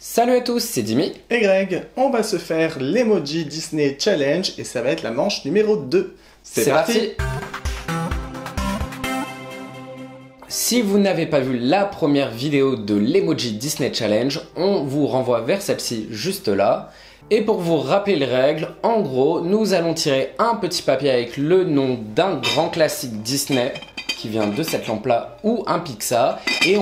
Salut à tous, c'est Dimi. Et Greg, on va se faire l'Emoji Disney Challenge et ça va être la manche numéro 2. C'est parti. Si vous n'avez pas vu la première vidéo de l'Emoji Disney Challenge, on vous renvoie vers celle-ci juste là. Et pour vous rappeler les règles, en gros, nous allons tirer un petit papier avec le nom d'un grand classique Disney qui vient de cette lampe-là ou un Pixar et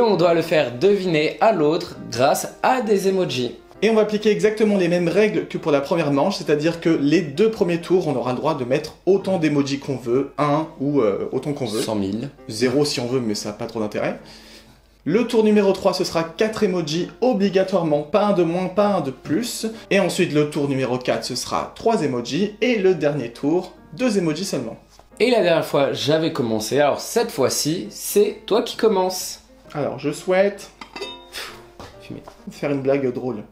on doit le faire deviner à l'autre grâce à des emojis. Et on va appliquer exactement les mêmes règles que pour la première manche, c'est-à-dire que les deux premiers tours, on aura le droit de mettre autant d'emojis qu'on veut, 1 ou autant qu'on veut. 100 000. 0 si on veut, mais ça n'a pas trop d'intérêt. Le tour numéro 3, ce sera 4 emojis obligatoirement, pas un de moins, pas un de plus. Et ensuite, le tour numéro 4, ce sera 3 emojis. Et le dernier tour, 2 emojis seulement. Et la dernière fois, j'avais commencé, alors cette fois-ci, c'est toi qui commences. Alors, je souhaite faire une blague drôle.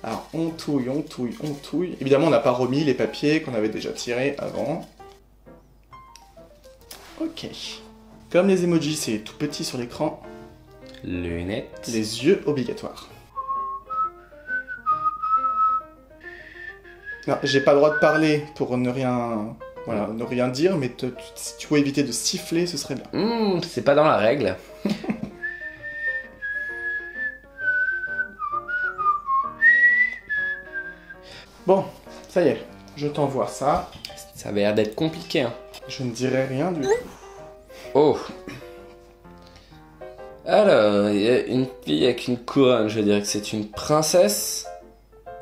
Alors, on touille. Évidemment, on n'a pas remis les papiers qu'on avait déjà tirés avant. Ok. Comme les emojis, c'est tout petit sur l'écran. Lunettes. Les yeux obligatoires. Non, j'ai pas le droit de parler pour ne rien... Voilà, ne rien dire, mais si tu pouvais éviter de siffler, ce serait bien. C'est pas dans la règle. Bon, ça y est, je t'envoie ça. Ça avait l'air d'être compliqué, hein. Je ne dirai rien du tout. Oh. Alors, il y a une fille avec une couronne, je dirais que c'est une princesse.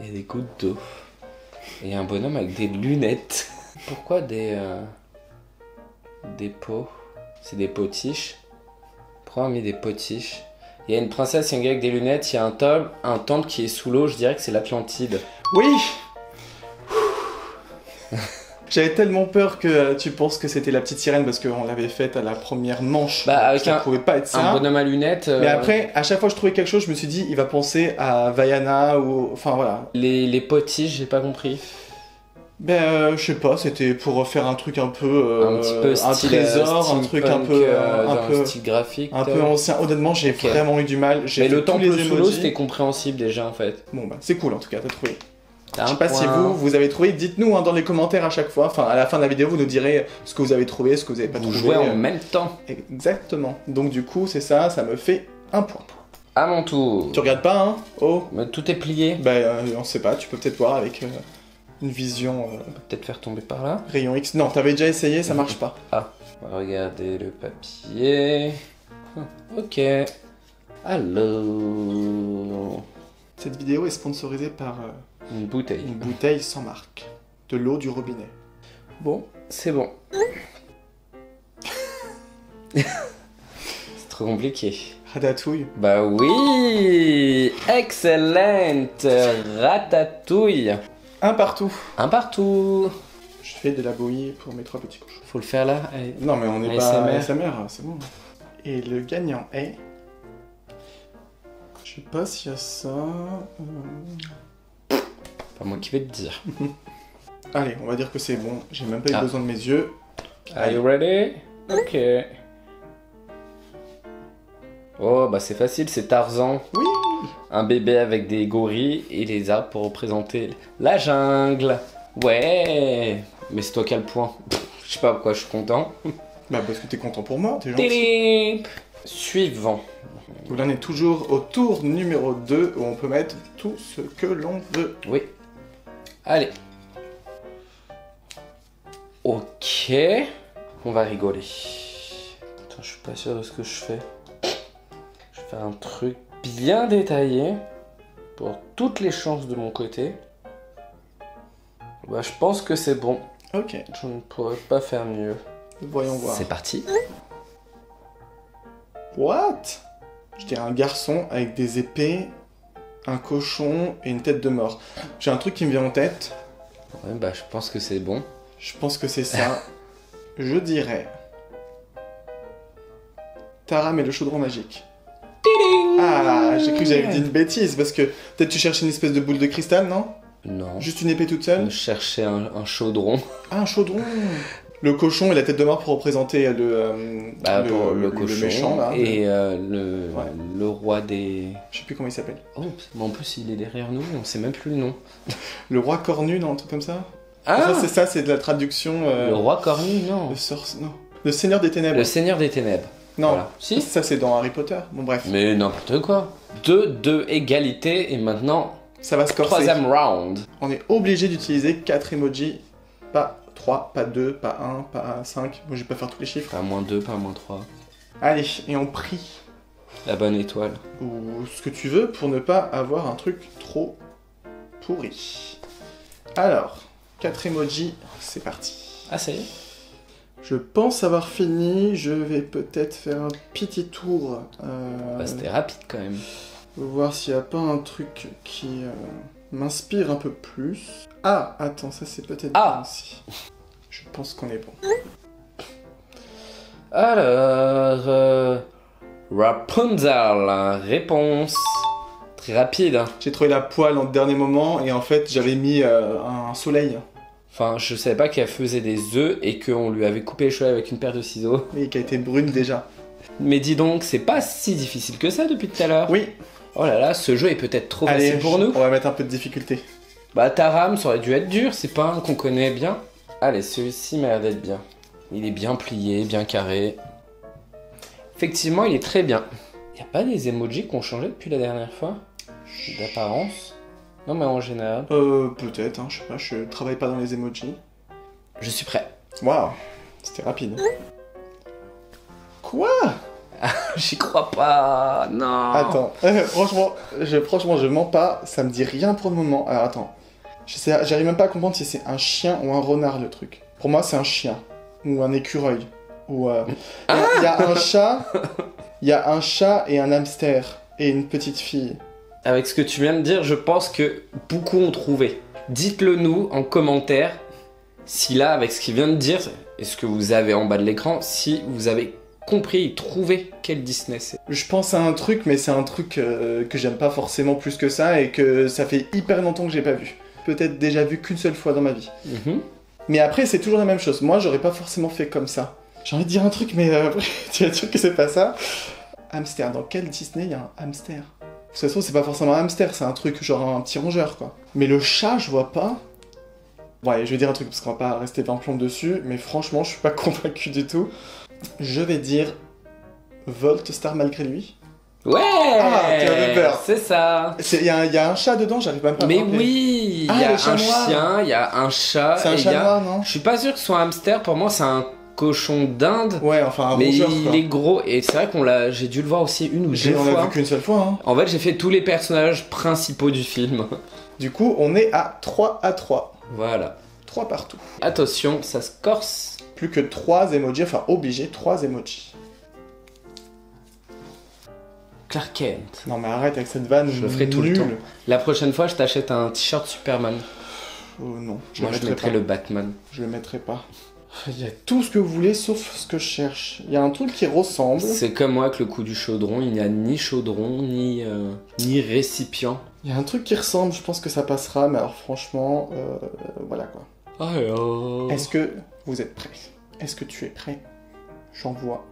Il y a des gouttes d'eau. Et un bonhomme avec des lunettes. Pourquoi des pots? C'est des potiches. Pourquoi on a mis des potiches? Il y a une princesse et un gars avec des lunettes, il y a un temple qui est sous l'eau, je dirais que c'est l'Atlantide. Oui. J'avais tellement peur que tu penses que c'était la petite sirène parce qu'on l'avait faite à la première manche. Bah, avec ça pouvait pas être ça. Un bonhomme à lunettes. Mais après, à chaque fois que je trouvais quelque chose, je me suis dit, il va penser à Vaiana ou... Enfin, voilà. Les potiches, j'ai pas compris. Ben, je sais pas, c'était pour faire un truc un peu... un petit peu style, un trésor, un truc un peu... un style graphique. Un peu ancien. Honnêtement, j'ai vraiment eu du mal. Mais le temple sous l'eau, c'était compréhensible déjà, en fait. Bon, bah, c'est cool, en tout cas, t'as trouvé. Je sais pas si vous avez trouvé, dites-nous dans les commentaires à chaque fois, enfin à la fin de la vidéo vous nous direz ce que vous avez trouvé, ce que vous avez pas trouvé. Vous jouez en même temps. Exactement, donc du coup c'est ça, ça me fait un point. À mon tour. Tu regardes pas hein? Oh. Mais tout est plié. Bah on sait pas, tu peux peut-être voir avec une vision... On peut peut-être faire tomber par là. Rayon X, non t'avais déjà essayé, ça marche pas. Ah, on va regarder le papier. Ok. Alors... Cette vidéo est sponsorisée par... Une bouteille. Une bouteille sans marque. De l'eau du robinet. Bon, c'est bon. C'est trop compliqué. Ratatouille. Bah oui. Excellente. Ratatouille. Un partout. Un partout. Je fais de la bouillie pour mes 3 petits cochons. Faut le faire là. Allez. Non mais on n'est pas ASMR, c'est bon. Et le gagnant est... Je sais pas s'il y a ça... Pas moi qui vais te dire. Allez, on va dire que c'est bon. J'ai même pas eu besoin de mes yeux. Are you ready? Ok. Oh, bah c'est facile, c'est Tarzan. Oui. Un bébé avec des gorilles et les arbres pour représenter la jungle. Ouais. Mais c'est toi qui as le point. Je sais pas pourquoi je suis content. Bah parce que t'es content pour moi, t'es gentil. Suivant. Donc là on est toujours au tour numéro 2 où on peut mettre tout ce que l'on veut. Oui. Allez. Ok. On va rigoler. Attends, je suis pas sûr de ce que je fais. Je vais faire un truc bien détaillé pour toutes les chances de mon côté. Bah, je pense que c'est bon. Ok. Je ne pourrais pas faire mieux. Voyons voir. C'est parti. What? Je dirais un garçon avec des épées, un cochon et une tête de mort. J'ai un truc qui me vient en tête. Ouais, bah je pense que c'est bon. Je pense que c'est ça. Je dirais... Taram et le chaudron magique. Ah, j'ai cru que j'avais dit une bêtise, parce que peut-être tu cherches une espèce de boule de cristal, non? Non. Juste une épée toute seule? Je cherchais un chaudron. Ah, un chaudron! Le cochon et la tête de mort pour représenter le cochon méchant, là. et le roi des... Je sais plus comment il s'appelle. Oh, mais en plus il est derrière nous, on sait même plus le nom. Le roi cornu, non, un truc comme ça. Ah, c'est de la traduction... le roi cornu, non. Non. Le Seigneur des Ténèbres. Le Seigneur des Ténèbres. Non, voilà. Si. Ça c'est dans Harry Potter. Bon bref. Mais n'importe quoi. 2 égalité et maintenant, Ça va se corser. 3e round. On est obligé d'utiliser 4 emojis. Pas 3, pas 2, pas 1, pas 5. Moi je vais pas faire tous les chiffres. Pas -2, pas -3. Allez, et on prie. La bonne étoile. Ou ce que tu veux pour ne pas avoir un truc trop pourri. Alors, 4 emojis, c'est parti. Ah, ça y est. Je pense avoir fini, je vais peut-être faire un petit tour. Bah, c'était rapide quand même. Voir s'il n'y a pas un truc qui m'inspire un peu plus. Ah, attends, ça c'est peut-être bon aussi. Je pense qu'on est bon. Alors, Rapunzel, réponse. Très rapide. Hein. J'ai trouvé la poêle en dernier moment et en fait j'avais mis un soleil. Enfin, je savais pas qu'elle faisait des œufs et qu'on lui avait coupé les cheveux avec une paire de ciseaux. Oui, qui a été brune déjà. Mais dis donc, c'est pas si difficile que ça depuis tout à l'heure. Oui. Oh là là, ce jeu est peut-être trop Allez, facile pour nous. On va mettre un peu de difficulté. Bah, Taram, ça aurait dû être dur, c'est pas un qu'on connaît bien. Allez, celui-ci m'a l'air d'être bien. Il est bien plié, bien carré. Effectivement, il est très bien. Y a pas des emojis qui ont changé depuis la dernière fois? D'apparence? Non, mais en général. Peut-être, hein, je sais pas, je travaille pas dans les emojis. Je suis prêt. Waouh, c'était rapide. Quoi? J'y crois pas, non. Attends, franchement, je mens pas, ça me dit rien pour le moment. Alors attends, j'arrive même pas à comprendre si c'est un chien ou un renard le truc. Pour moi, c'est un chien ou un écureuil. Ou il y a un chat, il y a un chat et un hamster et une petite fille. Avec ce que tu viens de dire, je pense que beaucoup ont trouvé. Dites-le nous en commentaire si là, avec ce qu'il vient de dire, et ce que vous avez en bas de l'écran, si vous avez compris et trouvé quel Disney c'est. Je pense à un truc, mais c'est un truc que j'aime pas forcément plus que ça et que ça fait hyper longtemps que j'ai pas vu. Peut-être déjà vu qu'une seule fois dans ma vie. Mais après, c'est toujours la même chose. Moi, j'aurais pas forcément fait comme ça. J'ai envie de dire un truc, mais après, tu vas dire que c'est pas ça. Hamster, dans quel Disney il y a un hamster? De toute façon, c'est pas forcément un hamster, c'est un truc genre un petit rongeur, quoi. Mais le chat, je vois pas. Ouais, je vais dire un truc parce qu'on va pas rester 20 plombes dessus, mais franchement, je suis pas convaincu du tout. Je vais dire Volt Star malgré lui. Ouais, tu avais peur. C'est ça. Il y a un chat dedans, j'arrive même pas à me rappeler. Oui, il y a un chien, il y a un chat. C'est un chat noir, non? Je suis pas sûr que ce soit un hamster, pour moi c'est un cochon d'Inde. Ouais, enfin un rongeur, quoi. Mais il est gros, et c'est vrai j'ai dû le voir aussi une ou deux fois. On l'a vu qu'une seule fois, hein. En fait, j'ai fait tous les personnages principaux du film. Du coup, on est à 3-3. Voilà. 3 partout. Attention, ça se corse. Plus que 3 emojis, enfin obligé, 3 emojis. Clark Kent. Non mais arrête avec cette vanne. Je le ferai tout le temps. La prochaine fois, je t'achète un t-shirt Superman. Non, moi je mettrai le Batman. Je le mettrai pas. Il y a tout ce que vous voulez sauf ce que je cherche. Il y a un truc qui ressemble. C'est comme moi avec le coup du chaudron, il n'y a ni chaudron, ni récipient. Il y a un truc qui ressemble, je pense que ça passera, mais alors franchement, voilà quoi. Alors... Est-ce que vous êtes prêts? Est-ce que tu es prêt? J'envoie.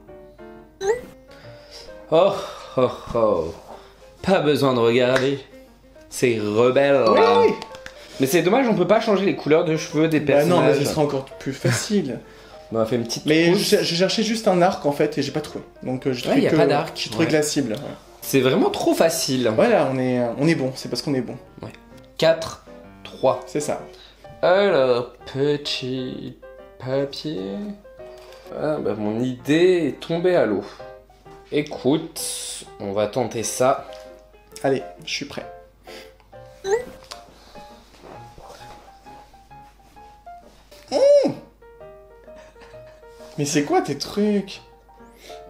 Oh, oh, oh. Pas besoin de regarder. C'est rebelle. Oui, là. oui. Mais c'est dommage, on peut pas changer les couleurs de cheveux des personnages. Non, mais ce sera encore plus facile. On a fait une petite mais trousse. je cherchais juste un arc en fait et j'ai pas trouvé. Donc je y a pas d'arc. J'ai trouvé que la cible. Ouais. C'est vraiment trop facile. Voilà, on est bon, c'est parce qu'on est bon. Ouais. 4, 3. C'est ça. Alors, petit papier. Ah, bah, mon idée est tombée à l'eau. Écoute, on va tenter ça. Allez, je suis prêt. Mais c'est quoi tes trucs?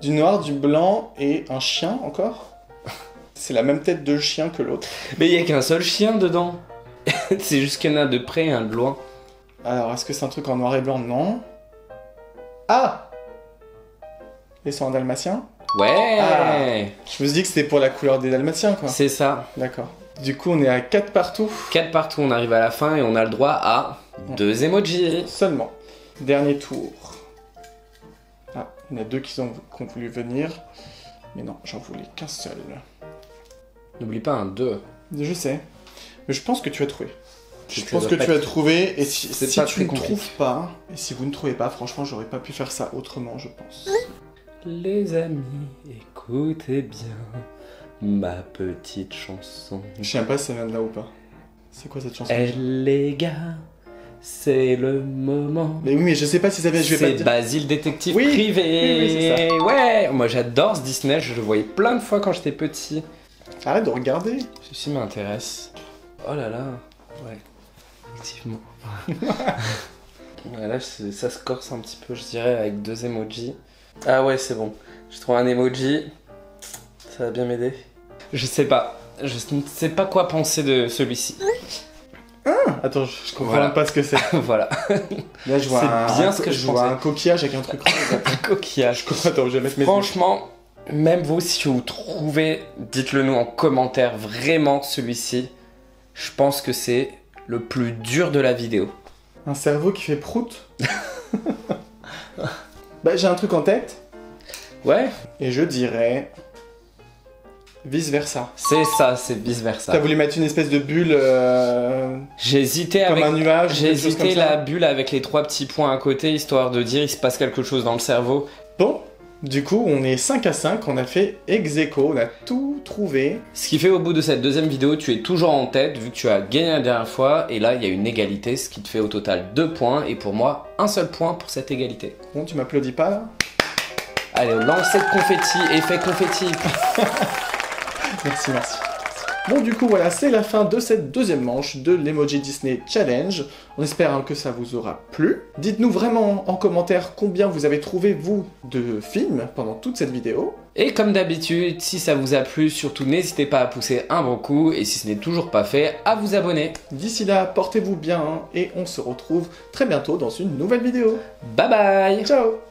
Du noir, du blanc et un chien encore? C'est la même tête de chien que l'autre. Mais il y a qu'un seul chien dedans. C'est juste qu'il y en a de près et un de loin. Alors, est-ce que c'est un truc en noir et blanc? Non. Ah! Les sont un dalmatien? Ouais! Ah. Je me suis dit que c'était pour la couleur des dalmatiens, quoi. C'est ça. D'accord. Du coup, on est à 4 partout. 4 partout, on arrive à la fin et on a le droit à 2 emojis. Seulement. Dernier tour. Ah, il y en a deux qui ont voulu venir. Mais non, j'en voulais qu'un seul. N'oublie pas un 2. Je sais. Mais je pense que tu as trouvé. Je Ça pense doit que pas tu as être- trouvé. Et si c'est si pas tu très ne compliqué. trouves pas, et si vous ne trouvez pas, franchement, j'aurais pas pu faire ça autrement, je pense. Les amis, écoutez bien ma petite chanson. Je sais même pas si ça vient de là ou pas. C'est quoi cette chanson? Eh les gars, c'est le moment. Mais oui, mais je sais pas si ça vient. Je vais pas C'est te dire. Basile détective Oui, privé. oui, c'est ça. Ouais, moi j'adore ce Disney, je le voyais plein de fois quand j'étais petit. Arrête de regarder. Ceci m'intéresse. Oh là là, ouais, effectivement. Ouais, là, ça se corse un petit peu, je dirais, avec 2 emojis. Ah ouais, c'est bon. J'ai trouvé un emoji. Ça va bien m'aider. Je sais pas. Je ne sais pas quoi penser de celui-ci. Attends, je comprends Voilà. pas ce que c'est. Voilà. Là, je vois C'est bien ce que je vois pensais. un coquillage avec un truc rose. Un coquillage. Attends, je vais mettre mes. Franchement, même vous, si vous trouvez, dites-le nous en commentaire. Vraiment, celui-ci, je pense que c'est le plus dur de la vidéo. Un cerveau qui fait prout. Bah, j'ai un truc en tête. Ouais, Et je dirais. Vice versa. c'est ça, c'est vice T'as versa. voulu mettre une espèce de bulle J'ai hésité comme avec. un nuage. J'ai quelque chose hésité comme ça. la bulle avec les 3 petits points à côté, histoire de dire il se passe quelque chose dans le cerveau. Bon, du coup, on est 5 à 5. On a fait ex aequo. On a tout trouvé. Ce qui fait au bout de cette deuxième vidéo, tu es toujours en tête vu que tu as gagné la dernière fois. Et là, il y a une égalité, ce qui te fait au total 2 points. Et pour moi, un seul point pour cette égalité. Bon, tu m'applaudis pas là? Allez, lancer de confetti, effet confetti. Merci, merci. Bon, du coup, voilà, c'est la fin de cette deuxième manche de l'Emoji Disney Challenge. On espère que ça vous aura plu. Dites-nous vraiment en commentaire combien vous avez trouvé, vous, de films pendant toute cette vidéo. Et comme d'habitude, si ça vous a plu, surtout n'hésitez pas à pousser un bon coup. Et si ce n'est toujours pas fait, à vous abonner. D'ici là, portez-vous bien et on se retrouve très bientôt dans une nouvelle vidéo. Bye bye. Ciao!